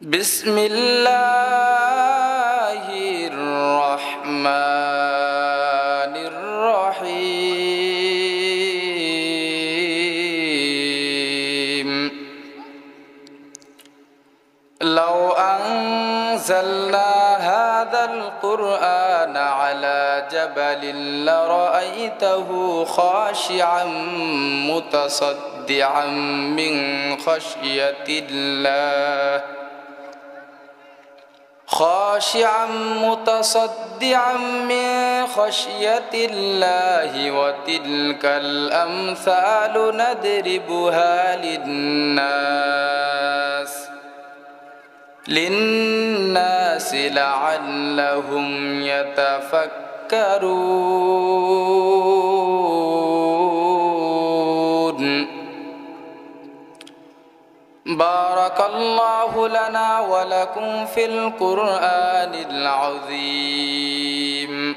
بسم الله الرحمن الرحيم لو أنزلنا هذا القرآن على جبل لرأيته خاشعا متصدعا من خشية الله وتلك الأمثال نضربها للناس لعلهم يتفكرون بارك الله لنا ولكم في القرآن العظيم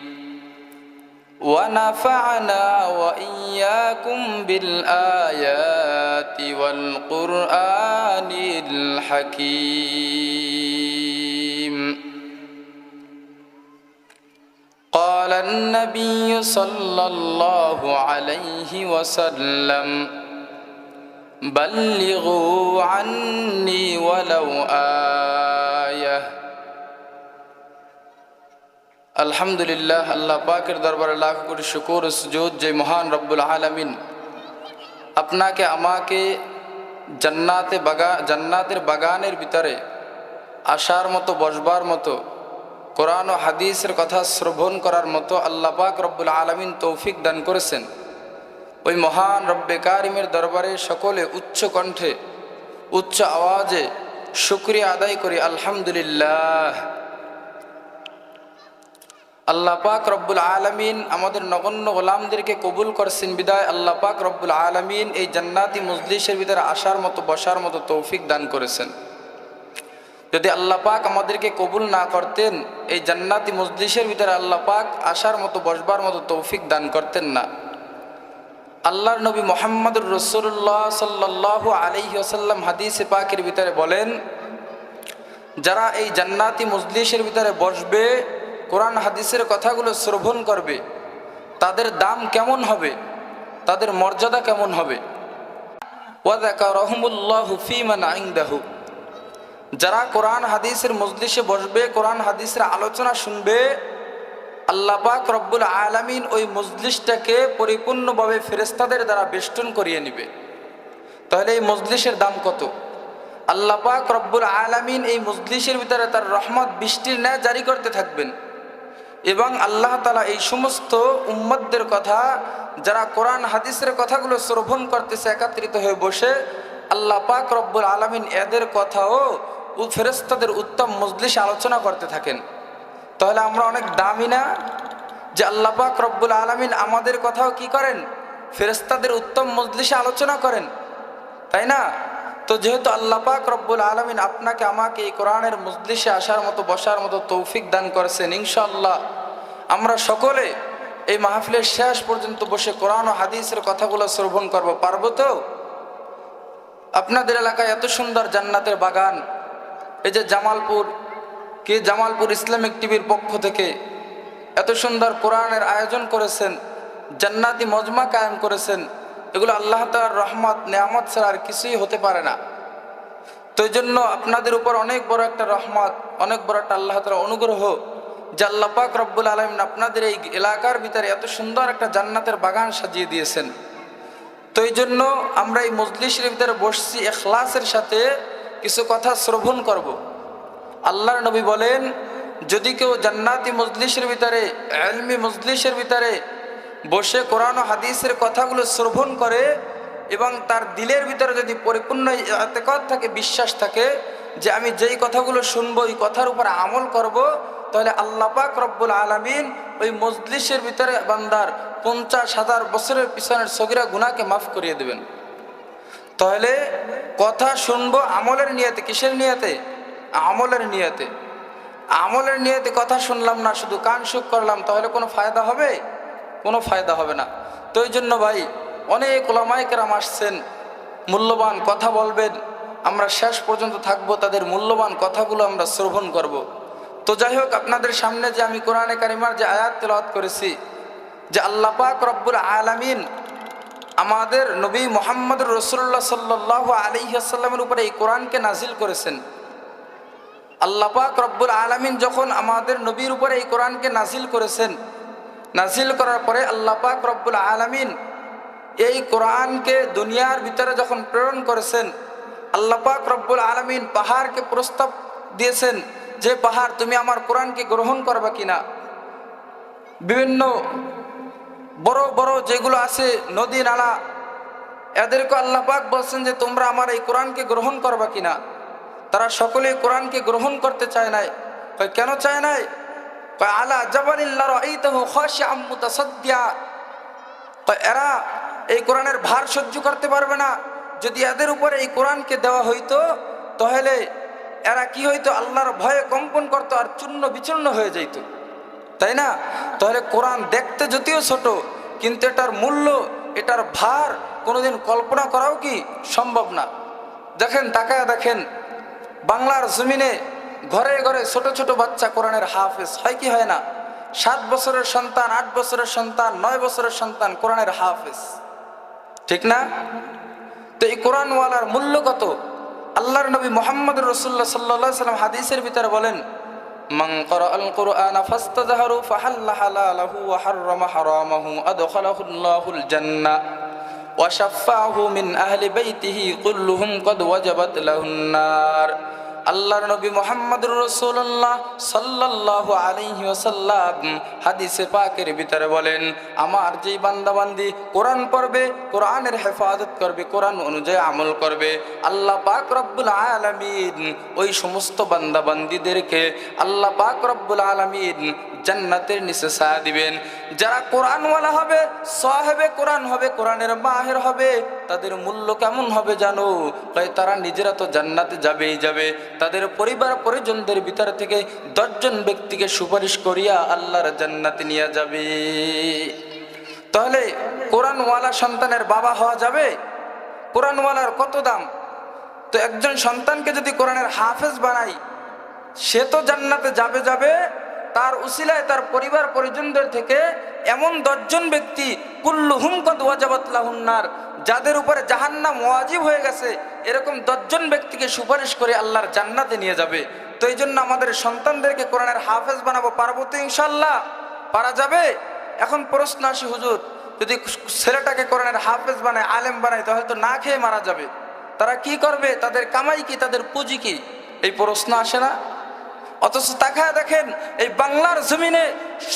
ونفعنا وإياكم بالآيات والقرآن الحكيم قال النبي صلى الله عليه وسلم بلغوا عني ولو آية আলহামদুলিল্লাহ আল্লাহ পাকের দরবারে লাখ কোটি শুকর ও সুজুদ যে মহান রব্বুল আলামিন আপনাকে আমাকে জান্নাতের বাগানের ভিতরে আসার মতো বসবার মতো কোরআন ও হাদিসের কথা শ্রবণ করার মতো আল্লাহ পাক রব্বুল আলামিন তৌফিক দান করেছেন। ওই মহান রব্বে কারিমের দরবারে সকলে উচ্চ কণ্ঠে উচ্চ আওয়াজে শুকরিয়া আদায় করি আলহামদুলিল্লাহ। আল্লাহ পাক রব্বুল আলামিন আমাদের নগণ্য গোলামদেরকে কবুল করছেন বিদায় আল্লাহ পাক রব্বুল আলামিন এই জান্নাতি মজলিসের ভিতরে আসার মতো বসার মতো তৌফিক দান করেছেন। যদি আল্লাহ পাক আমাদেরকে কবুল না করতেন এই জান্নাতি মজলিসের ভিতরে আল্লাহ পাক আসার মতো বসবার মতো তৌফিক দান করতেন না। আল্লাহর নবী মুহাম্মদুর রাসূলুল্লাহ সাল্লাল্লাহু আলাইহি ওয়াসাল্লাম হাদিসে পাকের ভিতরে বলেন, যারা এই জান্নাতি মজলিসের ভিতরে বসবে, কোরআন হাদিসের কথাগুলো শ্রবণ করবে, তাদের দাম কেমন হবে, তাদের মর্যাদা কেমন হবে। ওয়া যাকারাহুমুল্লাহু ফীমান ইনদাহু, যারা কোরআন হাদিসের মজলিসে বসবে, কোরআন হাদিসের আলোচনা শুনবে, আল্লাহ পাক রব্বুল আলামিন ওই মজলিসটাকে পরিপূর্ণভাবে ফেরেশতাদের দ্বারা বেষ্টন করিয়ে নেবে। তাহলে এই মজলিসের দাম কত? আল্লাহ পাক রব্বুল আলামিন এই মজলিসের ভিতরে তার রহমত বৃষ্টির ন্যায় জারি করতে থাকবেন এবং আল্লাহ তাআলা এই সমস্ত উম্মতদের কথা যারা কোরআন হাদিসের কথাগুলো শ্রবণ করতেছে একত্রিত হয়ে বসে, আল্লাহ পাক রব্বুল আলামিন এদের কথাও ফেরেশতাদের উত্তম মজলিসে আলোচনা করতে থাকেন। তাহলে আমরা অনেক দামি না যে আল্লাহ পাক রব্বুল আলামিন আমাদের কথাও কি করেন, ফেরেশতাদের উত্তম মজলিসে আলোচনা করেন, তাই না? তো যেহেতু আল্লাহ পাক রব্বুল আলামিন আপনাকে আমাকে এই কোরআনের মজলিসে আসার মতো বসার মতো তৌফিক দান করেছেন, ইনশাআল্লাহ আমরা সকলে এই মাহফিলের শেষ পর্যন্ত বসে কোরআন ও হাদিসের কথাগুলো শ্রবণ করব, পারবো তো? আপনাদের এলাকায় এত সুন্দর জান্নাতের বাগান, এই যে জামালপুর ইসলামিক টিভির পক্ষ থেকে এত সুন্দর কোরআনের আয়োজন করেছেন, জান্নাতি মজমা কায়েম করেছেন, এগুলো আল্লাহ তাআলার রহমত নেয়ামত ছাড়া আর কিছুই হতে পারে না। তো এই জন্য আপনাদের উপর অনেক বড় একটা রহমত, অনেক বড় একটা আল্লাহ তাআলার অনুগ্রহ যে আল্লাহ পাক রব্বুল আলামিন আপনাদের এই এলাকার ভিতরে এত সুন্দর একটা জান্নাতের বাগান সাজিয়ে দিয়েছেন। তো এই জন্য আমরা এই মজলিসের ভিতরে বসছি ইখলাসের সাথে কিছু কথা শ্রবণ করব। আল্লাহর নবী বলেন, যদি কেউ জান্নাতি মজলিসের ভিতরে ইলমি মজলিসের ভিতরে বসে কোরআন ও হাদিসের কথাগুলো শ্রবণ করে এবং তার দিলের ভিতরে যদি পরিপূর্ণ ইতিকাদ থাকে, বিশ্বাস থাকে যে আমি যেই কথাগুলো শুনবো এই কথার উপর আমল করব, তাহলে আল্লাহ পাক রব্বুল আলামিন ওই মজলিসের ভিতরে বান্দার 50,000 বছরের পিছনের সগীরা গুনাহকে মাফ করিয়ে দেবেন। তাহলে কথা শুনবো আমলের নিয়তে, কিসের নিয়তে? আমলের নিয়তে। আমলের নিয়তে কথা শুনলাম না, শুধু কান সুখ করলাম, তাহলে কোনো ফায়দা হবে? কোনো ফায়দা হবে না। তো এই জন্য ভাই অনেক উলামায়ে কেরাম আসছেন, মূল্যবান কথা বলবেন, আমরা শেষ পর্যন্ত থাকবো, তাদের মূল্যবান কথাগুলো আমরা শ্রবণ করব। তো যাই হোক, আপনাদের সামনে যে আমি কোরআনে কারিমার যে আয়াত তেলাওয়াত করেছি, যে আল্লাহ পাক রব্বুল আলামিন আমাদের নবী মুহাম্মদ রাসূলুল্লাহ সাল্লাল্লাহু আলাইহি ওয়াসাল্লামের উপরে এই কোরআনকে নাজিল করেছেন। আল্লাহ পাক রব্বুল আলামিন যখন আমাদের নবীর উপরে এই কোরআনকে নাজিল করেছেন, নাজিল করার পরে আল্লাহ পাক রব্বুল আলামিন এই কোরআনকে দুনিয়ার ভিতরে যখন প্রেরণ করেছেন, আল্লাহ পাক রব্বুল আলামিন পাহাড়কে প্রস্তাব দিয়েছেন যে পাহাড় তুমি আমার কোরআনকে গ্রহণ করবে কিনা। বিভিন্ন বড় বড় যেগুলো আছে নদী নালা, এদেরকে আল্লাহ পাক বলছেন যে তোমরা আমার এই কোরআনকে গ্রহণ করবে কিনা। তারা সকলেই কোরআনকে গ্রহণ করতে চায় নাই। কেন চায় নাই? আলা জাবালিন লা রাআইতাহু খাশিআম মুতাসাদ্দিয়া। এরা এই কোরআনের ভার সহ্য করতে পারবে না। যদি এদের উপরে এই কোরআনকে দেওয়া হইতো তাহলে এরা কি হইতো, আল্লাহর ভয়ে কম্পন করতো আর চূর্ণ বিচূর্ণ হয়ে যাইত, তাই না? তাহলে কোরআন দেখতে যদিও ছোট, কিন্তু এটার মূল্য, এটার ভার কোনোদিন কল্পনা করাও কি সম্ভব না। দেখেন, তাকায় দেখেন, বাংলার জমিনে ঘরে ঘরে ছোট ছোট বাচ্চা কোরআনের হাফেজ হয় কি হয় না? 7 বছরের সন্তান, 8 বছরের সন্তান, 9 বছরের সন্তান কোরআনের হাফেজ, ঠিক না? তো এই কোরআনওয়ালার মূল্য কত? আল্লাহর নবী মুহাম্মদ রাসূলুল্লাহ সাল্লাল্লাহু আলাইহি ওয়াসাল্লাম হাদিসের ভিতরে বলেন, মান ক্বারাআল কুরআনা ফাস্তাযহারু ফাহাল্লা হালালাহু ওয়া হাররামা হারামাহু আদখালাহুল্লাহুল জান্নাহ ওয়া শাফাআহু মিন আহলি বাইতিহি কুল্লুহুম ক্বাদ ওয়াজাবাত লাহুন নার। আল্লাহর নবী মুহাম্মদুর রাসূলুল্লাহ সাল্লাল্লাহু আলাইহি ওয়াসাল্লাম হাদিসে পাকের ভিতরে বলেন, আমার যেই বান্দা বান্দি কোরআন পড়বে, কোরআনের হেফাজত করবে, কোরআন অনুযায়ী আমল করবে, আল্লাহ পাক রব্বুল আলামিন ওই সমস্ত বান্দা বান্দিদেরকে আল্লাহ পাক রব্বুল আলামিন জান্নাতের নিচে ছায়া দিবেন। যারা কোরআনওয়ালা হবে, সাহেবে কোরআন হবে, কোরআনের মাহের হবে, তাদের মূল্য কেমন হবে জানো? তাই তারা নিজেরা তো জান্নাতে যাবেই যাবে, তাদের পরিবার পরিজনদের ভিতর থেকে 10 জন ব্যক্তিকে সুপারিশ করিয়া আল্লাহর জান্নাতে নিয়ে যাবে। তাহলে কোরআনওয়ালা সন্তানের বাবা হওয়া যাবে? কোরআনওয়ালার কত দাম! তো একজন সন্তানকে যদি কোরআনের হাফেজ বানাই, সে তো জান্নাতে যাবে যাবে, তার উসিলায় তার পরিবার পরিজনদের থেকে এমন 10 জন ব্যক্তি কুল্লুহুম কদ ওয়াজাবাত লাহুন নার, যাদের উপরে জাহান্নাম ওয়াজিব হয়ে গেছে, এরকম 10 জন ব্যক্তিকে সুপারিশ করে আল্লাহর জান্নাতে নিয়ে যাবে। তো এই জন্য আমাদের সন্তানদেরকে কোরআনের হাফেজ বানাবো। পারবো তো ইনশাআল্লাহ? পারা যাবে? এখন প্রশ্ন আসি, হুজুর যদি ছেলেটাকে কোরআনের হাফেজ বানায়, আলেম বানায়, তাহলে তো না খেয়ে মারা যাবে। তারা কি করবে? তাদের কামাই কি, তাদের পুঁজি কি? এই প্রশ্ন আসে না? অথচ তাকায় দেখেন, এই বাংলার জমিনে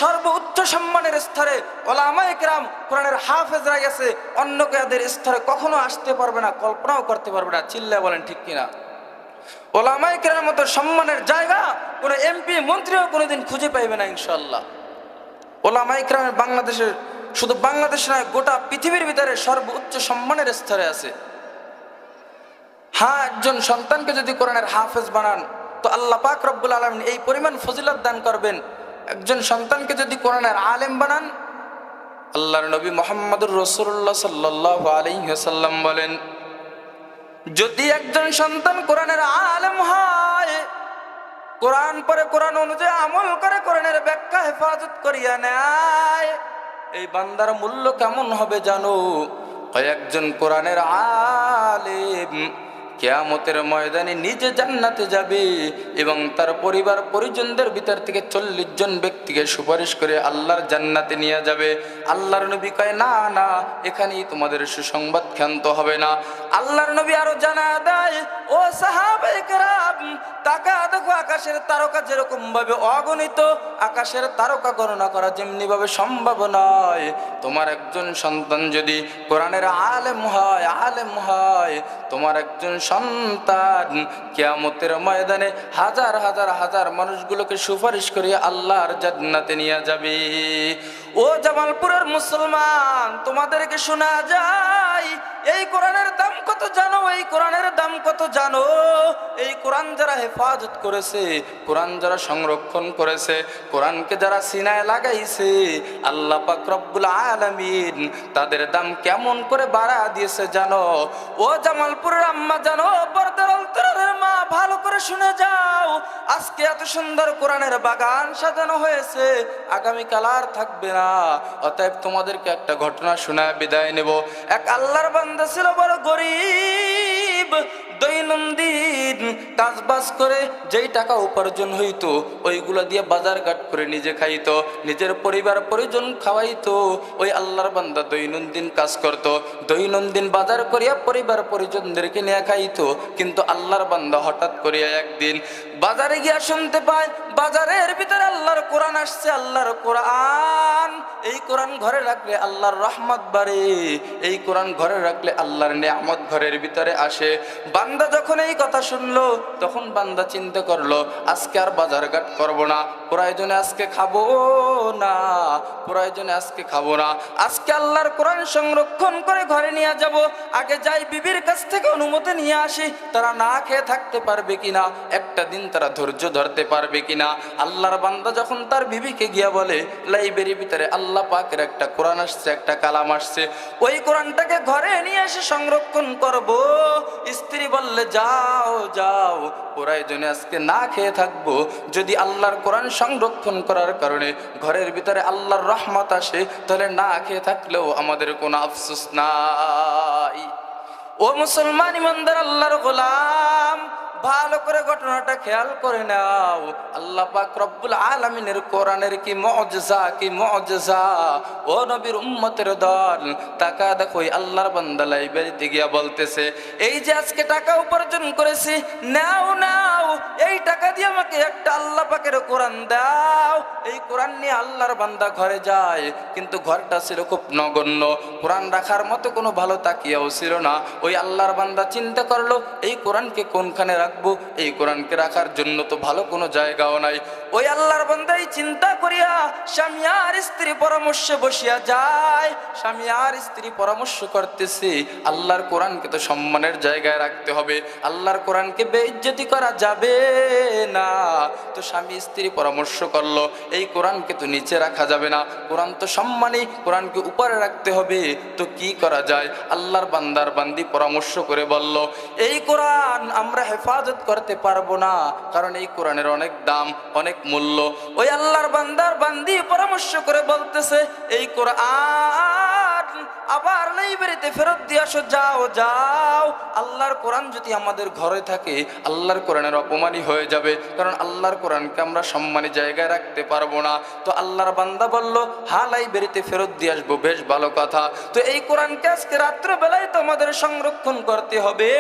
সর্বোচ্চ সম্মানের স্তরে ওলামায়ে কেরাম কোরআনের হাফেজরা গেছে, অন্য কাদের স্তরে কখনো আসতে পারবে না, কল্পনাও করতে পারবে না। চিল্লা বলেন ঠিক কিনা? ওলামায়ে কেরামের মতো সম্মানের জায়গা কোনো এমপি মন্ত্রীও কোনোদিন খুঁজে পাইবে না ইনশাআল্লাহ। ওলামায়ে কেরাম বাংলাদেশের, শুধু বাংলাদেশ নয়, গোটা পৃথিবীর ভিতরে সর্বোচ্চ সম্মানের স্তরে আছে। হ্যাঁ, একজন সন্তানকে যদি কোরআনের হাফেজ বানান তো আল্লাহ পাক রব্বুল আলামিন এই পরিমাণ ফজিলত দান করবেন। একজন সন্তানকে যদি কোরআনের আলেম বানান, আল্লাহর নবী মুহাম্মদুর রাসূলুল্লাহ সাল্লাল্লাহু আলাইহি ওয়াসাল্লাম বলেন, যদি একজন সন্তান কোরআনের আলেম হয়, কোরআন পড়ে, কোরআন অনুযায়ী আমল করে, কোরআনের ব্যাখ্যা হেফাজত করিয়া নেয়, এই বান্দার মূল্য কেমন হবে জানো? কয়েকজন কোরআনের আলেম কিয়ামতের ময়দানে নিজে জান্নাতে যাবে এবং তার পরিবার পরিজনদের ভিতর থেকে 40 জন ব্যক্তিকে সুপারিশ করে আল্লাহর জান্নাতে নিয়ে যাবে। আল্লাহর নবী কয়, না না, এখানেই তোমাদের সুসংবাদ ক্ষান্ত হবে না। আল্লাহর নবী আরো জানা দেয়, ও সাহাবায়ে কেরাম, তাকা দেখো, আকাশের তারকা যেরকম ভাবে অগণিত, আকাশের তারকা গণনা করা যেমনি ভাবে সম্ভব নয়, তোমার একজন সন্তান যদি কোরআনের আলেম হয়, তোমার একজন সন্তান কিয়ামতের ময়দানে হাজার হাজার হাজার মানুষগুলোকে সুপারিশ করে আল্লাহর জান্নাতে নিয়ে যাবে। ও জামালপুরের মুসলমান, তোমাদেরকে শোনা যায়, এই কোরআনের দাম কত জানো? এই কোরআনের দাম কত জানো? এই কোরআন যারা হেফাজত করেছে, বলতেছে, কোরআন যারা সংরক্ষণ করেছে, কোরআনকে যারা সিনায় লাগাইছে, আল্লাহ পাক রব্বুল আলামিন তাদের দাম কেমন করে বাড়া দিয়েছে জানো? ও জামালপুরের আম্মা জানো, পর্দার অন্তরের মা, ভালো করে শুনে যাও। আজকে এত সুন্দর কোরআনের বাগান সাজানো হয়েছে, আগামীকাল আর থাকবে না। অতএব তোমাদেরকে একটা ঘটনা শোনায় বিদায় নেব। এক আল্লাহর বান্দা ছিল, বড় গরিব। দৈনন্দিন কাজবাজ করে যেই টাকা উপার্জন হইতো, ওইগুলো দিয়ে বাজার ঘাট করে নিজে খাইতো, নিজের পরিবার পরিজন খাওয়াইতো। ওই আল্লাহর বান্দা দৈনন্দিন কাজ করত, দৈনন্দিন বাজার করিয়া পরিবার পরিজনদেরকে নিয়ে খাইতো। কিন্তু আল্লাহর বান্দা হঠাৎ করিয়া একদিন বাজারে গিয়া শুনতে পায়, বাজারের ভিতরে আল্লাহর কোরআন আসছে। আল্লাহর কোরআন, এই কোরআন ঘরে রাখলে আল্লাহর রহমত বাড়ে, এই কোরআন ঘরে রাখলে আল্লাহর নিয়ামত ঘরের ভিতরে আসে। বান্দা যখন এই কথা শুনলো, তখন বান্দা চিন্তা করলো, আজকে আর বাজারঘাট করবো না, প্রয়োজনে আজকে খাবো না, প্রয়োজনে আজকে খাবো না, আজকে আল্লাহর কোরআন সংরক্ষণ করে ঘরে নিয়ে যাব। আগে যাই বিবির কাছ থেকে অনুমতি নিয়ে আসি, তারা না খেয়ে থাকতে পারবে কিনা, একটা দিন তারা ধৈর্য ধরতে পারবে কিনা। আল্লাহর বান্দা যখন তার বিবিকে গিয়া বলে, লাইব্রেরির ভিতরে আল্লাহ পাকের একটা কোরআন আসছে, একটা কালাম আসছে, ওই কোরআনটাকে ঘরে নিয়ে এসে সংরক্ষণ করব। স্ত্রী বললে, যাও যাও, প্রয়োজনে আজকে না খেয়ে থাকবো। যদি আল্লাহর কোরআন সংরক্ষণ করার কারণে ঘরের ভিতরে আল্লাহর রহমত আসে, তাহলে না খেয়ে থাকলেও আমাদের কোনো আফসোস নাই। ও মুসলমান ইমানদার আল্লাহর গোলাম, ভালো করে ঘটনাটা খেয়াল করে নাও। আল্লাহ পাক রব্বুল আলামিনের কোরআনের কি মুআজিজা, কি মুআজিজা! ও নবীর উম্মতের দল, টাকা দেখো, আল্লাহর বান্দা লাইব্রেরিতে গিয়া বলতেছে, এই যে আজকে টাকা উপার্জন করেছি, নাও নাও, এই টাকা দিয়ে আমাকে একটা আল্লাহ পাকের কোরআন দাও। এই কোরআন নিয়ে আল্লাহর বান্দা ঘরে যায়, কিন্তু ঘরটা ছিল খুব নগণ্য, কোরআন রাখার মতো কোনো ভালো তাকিয়াও ছিল না। ওই আল্লাহর বান্দা চিন্তা করলো, এই কোরআনকে কোনখানে রাখবো, এই কোরআনকে রাখার জন্য তো ভালো কোনো জায়গাও নাই। ওই আল্লাহর বান্দা এই চিন্তা করিয়া স্বামী আর স্ত্রী পরামর্শে বসিয়া যায়। স্বামী আর স্ত্রী পরামর্শ করতেছে, আল্লাহর কোরআনকে তো সম্মানের জায়গায় রাখতে হবে, আল্লাহর কোরআনকে বেইজ্জতি করা যাবে না। তো স্বামী স্ত্রী পরামর্শ করলো, এই কোরআনকে তো নিচে রাখা যাবে না, কোরআন তো সম্মানী, কোরআনকে উপরে রাখতে হবে। তো কি করা যায়? আল্লাহর বান্দার বান্দি পরামর্শ করে বলল, এই কোরআন আমরা হেফাজত করতে পারবো না, কারণ এই কোরআনের অনেক দাম, অনেক মূল্য। ওই আল্লাহর বান্দার বান্দি পরামর্শ করে বলতেছে, এই কোরআন আবার লাইব্রেরিতে ফেরত দিয়ে আসো, যাও যাও। আল্লাহর কোরআন যদি আমাদের ঘরে থাকে, আল্লাহর কোরআনের অপমানই হয়ে যাবে, কারণ আল্লাহর কোরআনকে আমরা সম্মানী জায়গায় রাখতে পারবো না। তো আল্লাহর বান্দা বলল, হ্যাঁ লাইব্রেরিতে ফেরত দিয়ে আসবো, বেশ ভালো কথা। তো এই কোরআনকে আজকে রাত্রেবেলায় তো আমাদের সংরক্ষণ করতে হবে,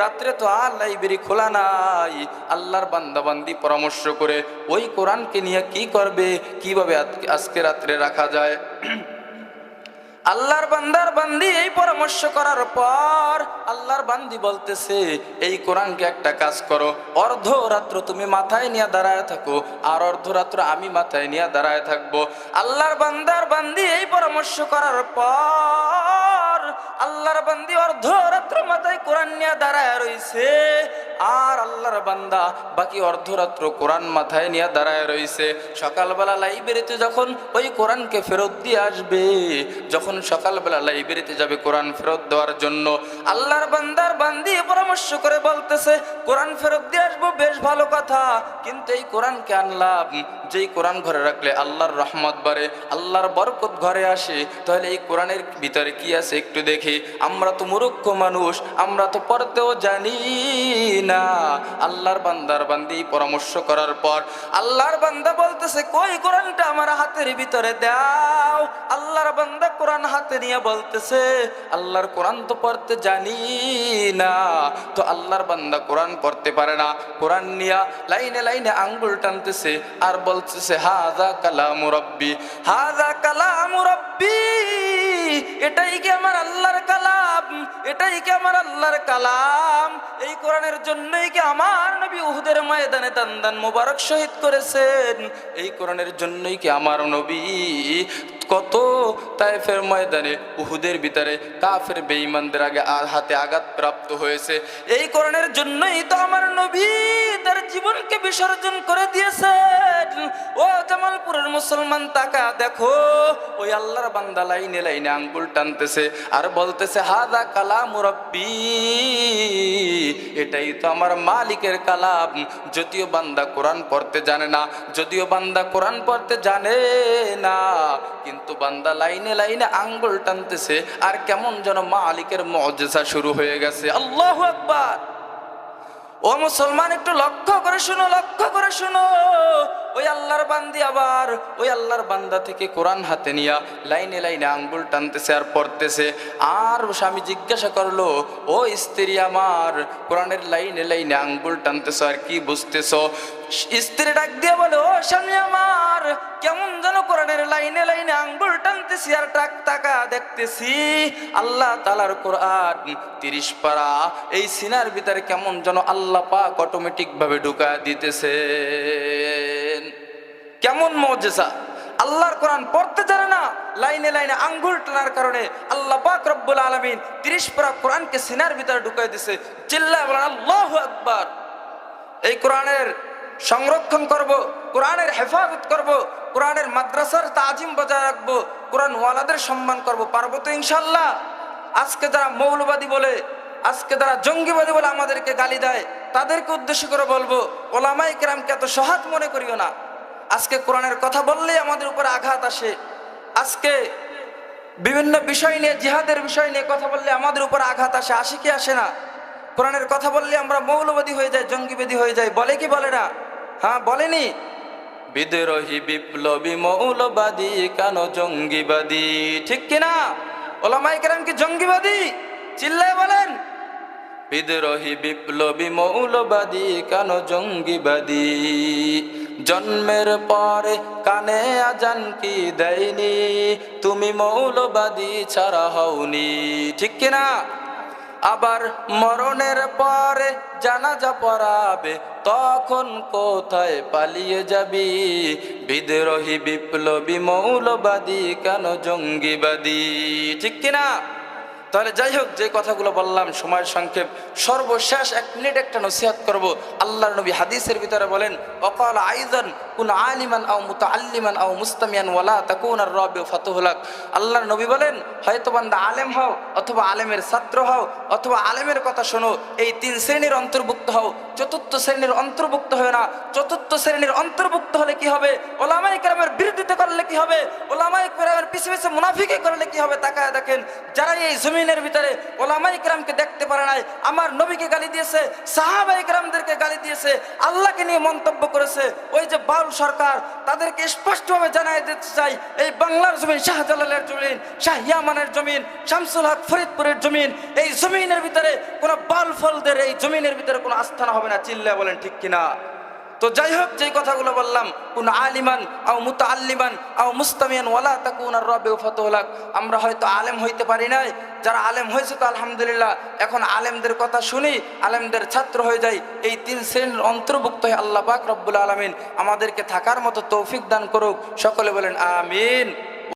রাত্রে তো আর লাইব্রেরি খোলা নাই। আল্লাহর বান্দা বান্দি পরামর্শ করে ওই কোরআনকে নিয়ে কি করবে, কিভাবে আজকে রাত্রে রাখা যায়। আল্লাহর বান্দার বান্দি এই পরামর্শ করার পর আল্লাহর বান্দি বলতেছে, এই কোরআনকে একটা কাজ করো, অর্ধরাত্র তুমি মাথায় নিয়ে দাঁড়ায় থাকো, আর অর্ধরাত্র আমি মাথায় নিয়ে দাঁড়ায় থাকবো। আল্লাহর বান্দার বান্দি এই পরামর্শ করার পর আল্লাহর বান্দি অর্ধরাত্র মাথায় কোরআন নিয়ে দাঁড়ায় রইছে, আর আল্লাহর বান্দা বাকি অর্ধরাত্র কোরআন মাথায় নিয়ে দাঁড়ায় রইছে। সকালবেলা লাইব্রেরিতে যখন ওই কোরআনকে ফেরত দিয়ে আসবে, যখন সকালবেলা লাইব্রেরিতে যাবে কোরআন ফেরত দেওয়ার জন্য, আল্লাহর বান্দার বান্দি পরামর্শ করে বলতেছে, কোরআন ফেরত দিয়ে আসবো, বেশ ভালো কথা, কিন্তু এই কোরআনকে আনলাম, যেই কোরআন ঘরে রাখলে আল্লাহর রহমত বাড়ে, আল্লাহর বরকত ঘরে আসে, তাহলে এই কোরআনের ভিতরে কি আছে একটু দেখি। আমরা তো মূর্খ মানুষ, আমরা তো পড়তেও জানি না। আল্লাহর বান্দার বান্দি পরামর্শ করার পর আল্লাহর বান্দা বলতেছে, কই কোরআনটা আমার হাতের ভিতরে দাও। আল্লাহর বান্দা কোরআন হাতে নিয়ে বলতেছে, আল্লাহর কোরআন তো পড়তে জানি না। তো আল্লাহর বান্দা কোরআন পড়তে পারে না, কোরআন নিয়া লাইনে লাইনে আঙ্গুল টানতেছে আর বলতেছে, হাযা কালামু রাব্বি, হাযা কালামু রাব্বি, এটাই কি আমার আল্লাহর কালাম, এটাই কি আমার আল্লাহর কালাম। এই কোরআনের জন্যই কি আমার নবী উহুদের ময়দানে দান মোবারক শহীদ করেছেন, এই কোরআনের জন্যই কি আমার নবী কত তায়েফের ময়দানে উহুদের ভিতরে কাফের বেঈমানদের হাতে আঘাত প্রাপ্ত হয়েছে। এই কারণের জন্যই তো আমার নবী তার জীবনকে বিসর্জন করে দিয়েছেন। ও জামালপুরের মুসলমান তাকা দেখো, ওই আল্লাহর বান্দা লাইনে লাইনে আঙ্গুল টানতেছে আর বলতেছে হাদা কালাম রাব্বি, এটাই তো আমার মালিকের কালাম। যদিও বান্দা কোরআন পড়তে জানে না, যদিও বান্দা কোরআন পড়তে জানে না, কিন্তু বান্দা লাইনে লাইনে আঙ্গুল টানতেছে আর কেমন যেন মালিকের মুজিজা শুরু হয়ে গেছে। আল্লাহু আকবার। ও মুসলমান একটু লক্ষ্য করে শুনো, লক্ষ্য করে শুনো। ওই আল্লাহর বান্দি আবার ওই আল্লাহর বান্দা থেকে কোরআন হাতে নিয়া লাইনে লাইনে আঙ্গুল টানতেছে আর পড়তেছে। আর স্বামী জিজ্ঞাসা করলো, ও স্ত্রী আমার, কোরআনের লাইনে লাইনে আঙ্গুল টানতেছো আর কি বুঝতেছো? স্ত্রী ডাক দিয়ে বলে, ও স্বামী আমার, কেমন যেন কোরআনের লাইনে লাইনে আঙ্গুল টানতেছি আর টাকা দেখতেছি আল্লাহ তাআলার কোরআন 30 পারা এই সিনার ভিতরে কেমন যেন আল্লাহ পাক অটোমেটিক ভাবে ঢুকা দিতেছে। কেমন মুজিজা! আল্লাহর কোরআন পড়তে জানে না, লাইনে লাইনে আঙ্গুল টানার কারণে আল্লাহ পাক রব্বুল আলামিন 30 পারা কোরআনকে সিনার ভিতরে ঢুকাই দিছে। চিল্লায় বলেন আল্লাহু আকবার। এই কোরআনের সংরক্ষণ করব, কোরআনের হেফাজত করব, কোরআনের মাদ্রাসার তাজিম বজায় রাখবো, কোরআন ওয়ালাদের সম্মান করব, পারবো তো ইনশাআল্লাহ? আজকে যারা মৌলবাদী বলে, আজকে যারা জঙ্গিবাদী বলে আমাদেরকে গালি দেয়, তাদেরকে উদ্দেশ্য করে বলবো, ওলামায়ে কেরামকে এত সহজ মনে করিও না। আজকে কোরআনের কথা বললেই আমাদের উপরে আঘাত আসে। আজকে বিভিন্ন বিষয় নিয়ে, জিহাদের বিষয় নিয়ে কথা বললে আমাদের উপর আঘাত আসে। আসে কি আসে না? কোরআনের কথা বললে আমরা মৌলবাদী হয়ে যাই, জঙ্গিবাদী হয়ে যাই। বলে কি বলে না? হ্যাঁ, বলেনি? বিদ্রোহী বিপ্লবী মৌলবাদী কেন জঙ্গিবাদী, ঠিক কিনা? ওলামায়ে কেরাম কি জঙ্গিবাদী? চিল্লায় বলেন। বিদ্রোহী বিপ্লবী মৌলবাদী কেন জঙ্গিবাদী, জন্মের পরে কানে আজান কি দেয়নি, তুমি মৌলবাদী ছাড়া হওনি, ঠিক কিনা? আবার মরণের পরে জানাজা পড়াবে, তখন কোথায় পালিয়ে যাবি, বিদ্রোহী বিপ্লবী মৌলবাদী কেন জঙ্গিবাদী, ঠিক কিনা? তাহলে যাই হোক, যে কথাগুলো বললাম সময়ের সংক্ষেপ, সর্বশেষ 1 মিনিট একটা নসিহত করব। আল্লাহর নবী হাদিসের ভিতরে বলেন, ওয়াকাল আইযান কুন আলিমান আও মুতাআল্লিমান আও মুস্তামিয়ান ওয়ালা তাকুনার রাবিউ ফাতুহুলাক। আল্লাহর নবী বলেন, হয়তো বান্দা আলেম হও, অথবা আলেমের ছাত্র হও, অথবা আলেমের কথা শোনো, এই 3 শ্রেণীর অন্তর্ভুক্ত হও। চতুর্থ শ্রেণীর অন্তর্ভুক্ত হয় না। চতুর্থ শ্রেণীর অন্তর্ভুক্ত হলে কি হবে? ওলামায়ে কেরামের বিরোধিতা করলে কি হবে? ওলামায়ে কেরামের পিছে পিছে মুনাফিকি করলে কি হবে? তাকায় দেখেন, যারা এই জমিনের ভিতরে ওলামায়ে কেরামকে দেখতে পারে নাই, আমার নবীকে গালি দিয়েছে, সাহাবায়ে কেরামদেরকে গালি দিয়েছে, আল্লাহকে নিয়ে মন্তব্য করেছে, ওই যে বাউল সরকার, তাদেরকে স্পষ্টভাবে জানাই দিতে চাই, এই বাংলার জমিন শাহজালালের জমিন, শাহ ইয়ামানের জমিন, শামসুল হক ফরিদপুরের জমিন, এই জমিনের ভিতরে কোনো বাউল ফলদের এই জমিনের ভিতরে কোনো আস্থানা হবে না। চিল্লায় বলেন ঠিক কিনা? তো যাই হোক, যেই কথাগুলো বললাম, কোন আলিমান আও মুতাআল্লিমান আও মুস্তামিয়ান ওয়ালা তাকুনার রাবিউ ফাতুহুলাক। আমরা হয়তো আলেম হইতে পারি নাই, যারা আলেম হয়েছে তো আলহামদুলিল্লাহ, এখন আলেমদের কথা শুনি, আলেমদের ছাত্র হয়ে যাই। এই 3 শ্রেণীর অন্তর্ভুক্ত হয়ে আল্লাহ পাক রব্বুল আলামিন আমাদেরকে থাকার মতো তৌফিক দান করুক। সকলে বলেন আমিন।